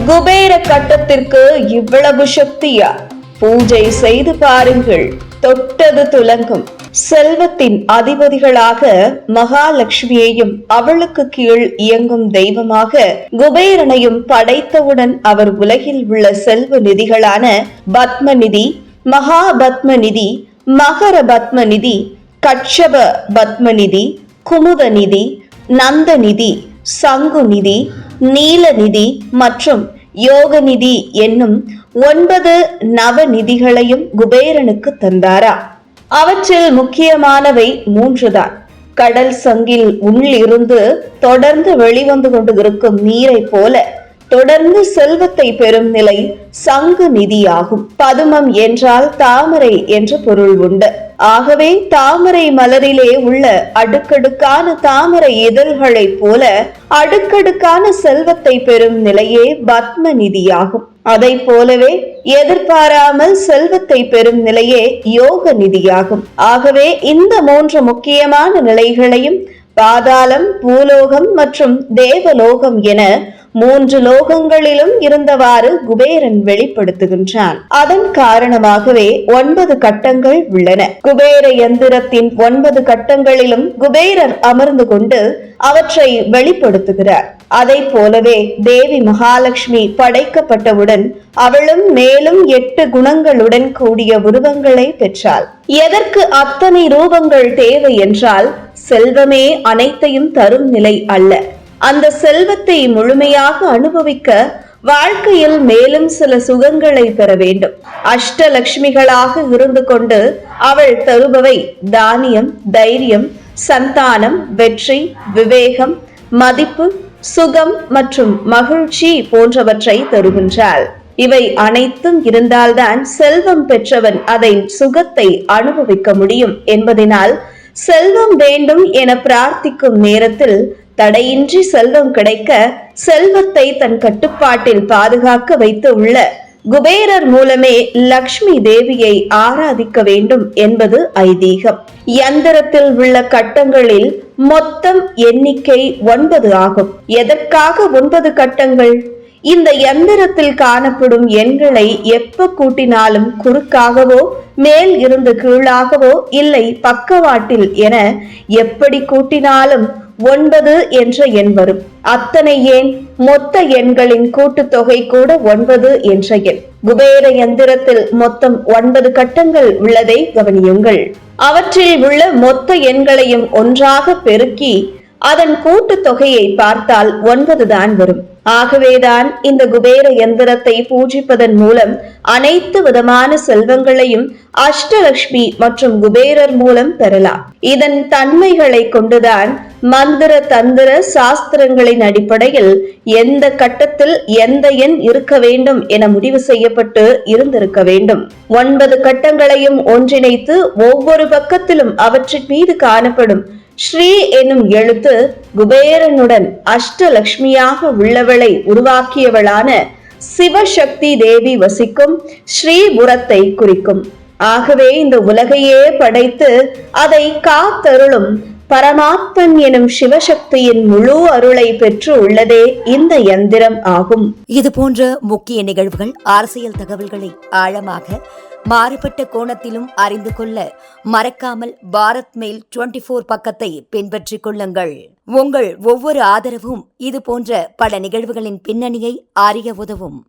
குபேர கட்டத்திற்கு இவ்வளவு சக்தியா? பூஜை செய்து பாருங்கள், தொட்டது துலங்கும். செல்வத்தின் அதிபதிகளாக மகாலட்சுமியையும் அவளுக்கு கீழ் இயங்கும் தெய்வமாக குபேரனையும் படைத்தவுடன் அவர் உலகில் உள்ள செல்வ நிதிகளான பத்மநிதி, மகா பத்மநிதி, மகர பத்மநிதி, கட்சப பத்மநிதி, குமுதநிதி, நந்தநிதி, சங்குநிதி, நீலநிதி மற்றும் யோகநிதி என்னும் 9 நவநிதிகளையும் குபேரனுக்கு தந்தாரா. அவற்றில் முக்கியமானவை 3 தான். கடல் சங்கில் உள்ளிருந்து தொடர்ந்து வெளிவந்து கொண்டு இருக்கும் நீரை போல தொடர்ந்து செல்வத்தை பெறும் நிலை சங்கு நிதியாகும். பதுமம் என்றால் தாமரை என்று பொருள் உண்டு. ஆகவே தாமரை மலரிலே உள்ள அடுக்கடுக்கான தாமரை இதழ்களைப் போல அடுக்கடுக்கான செல்வத்தை பெறும் நிலையே பத்ம நிதியாகும். அதை போலவே எதிர்பாராமல் செல்வத்தை பெறும் நிலையே யோக நிதியாகும். ஆகவே இந்த 3 முக்கியமான நிலைகளையும் பாதாளம், பூலோகம் மற்றும் தேவலோகம் என 3 லோகங்களிலும் இருந்தவாறு குபேரன் வெளிப்படுத்துகின்றான். அதன் காரணமாகவே 9 கட்டங்கள் உள்ளன. குபேர யந்திரத்தின் 9 கட்டங்களிலும் குபேரர் அமர்ந்து கொண்டு அவற்றை வெளிப்படுத்துகிறார். அதை போலவே தேவி மகாலட்சுமி படைக்கப்பட்டவுடன் அவளும் மேலும் 8 குணங்களுடன் கூடிய உருவங்களை பெற்றாள். எதற்கு அத்தனை ரூபங்கள் தேவை என்றால், செல்வமே அனைத்தையும் தரும் நிலை அல்ல. அந்த செல்வத்தை முழுமையாக அனுபவிக்க வாழ்க்கையில் மேலும் சில சுகங்களை பெற வேண்டும். அஷ்டலட்சுமிகளாக இருந்து கொண்டு அவள் தருபவை தானியம், தைரியம், சந்தானம், வெற்றி, விவேகம், மதிப்பு, சுகம் மற்றும் மகிழ்ச்சி போன்றவற்றை தருகின்றாள். இவை அனைத்தும் இருந்தால்தான் செல்வம் பெற்றவன் அதை சுகத்தை அனுபவிக்க முடியும் என்பதனால் செல்வம் வேண்டும் என பிரார்த்திக்கும் நேரத்தில் தடையின்றி செல்வம் கிடைக்க செல்வத்தை தன் கட்டுப்பாட்டில் பாதுகாக்க வைத்து உள்ள குபேரர் மூலமே லக்ஷ்மி தேவியை ஆராதிக்க வேண்டும் என்பது ஐதீகம். யந்திரத்தில் உள்ள கட்டங்களில் மொத்தம் எண்ணிக்கை 9 ஆகும். எதற்காக 9 கட்டங்கள்? இந்த யந்திரத்தில் காணப்படும் எண்களை எப்ப கூட்டினாலும் குறுக்காகவோ மேல் இருந்து கீழாகவோ இல்லை பக்கவாட்டில் என எப்படி கூட்டினாலும் 9 என்ற எண் வரும். அத்தனை ஏன், மொத்த எண்களின் கூட்டுத்தொகை கூட 9 என்ற எண். குபேர யந்திரத்தில் மொத்தம் 9 கட்டங்கள் உள்ளதை கவனியுங்கள். அவற்றில் உள்ள மொத்த எண்களையும் ஒன்றாக பெருக்கி அதன் கூட்டுத்தொகையை பார்த்தால் 9 தான் வரும். ஆகவேதான் இந்த குபேர யந்திரத்தை பூஜிப்பதன் மூலம் அனைத்து விதமான செல்வங்களையும் அஷ்டலட்சுமி மற்றும் குபேரர் மூலம் பெறலாம். இதன் தன்மைகளை கொண்டுதான் மந்திர தந்திர சாஸ்திரங்களின் அடிப்படையில் எந்த கட்டத்தில் எந்த எண் இருக்க வேண்டும் என முடிவு செய்யப்பட்டு இருந்திருக்க வேண்டும். 9 கட்டங்களையும் ஒன்றிணைத்து ஒவ்வொரு பக்கத்திலும் அவற்றின் மீது காணப்படும் ஸ்ரீ என்னும் எழுத்து குபேரனுடன் அஷ்டலட்சுமியாக உள்ளவளை உருவாக்கியவளான சிவசக்தி தேவி வசிக்கும் ஸ்ரீபுரத்தை குறிக்கும். ஆகவே இந்த உலகையே படைத்து அதை காத்தருளும் பரமாத்மன் எனும் சிவசக்தியின் முழு அருளை பெற்று உள்ளதே இந்த யந்திரம் ஆகும். இது போன்ற முக்கிய நிகழ்வுகள், அரசியல் தகவல்களை ஆழமாக மாறுபட்ட கோணத்திலும் அறிந்து கொள்ள மறக்காமல் பாரத் மெயில் 24 பக்கத்தை பின்பற்றிக் கொள்ளுங்கள். உங்கள் ஒவ்வொரு ஆதரவும் இது போன்ற பல நிகழ்வுகளின் பின்னணியை அறிய உதவும்.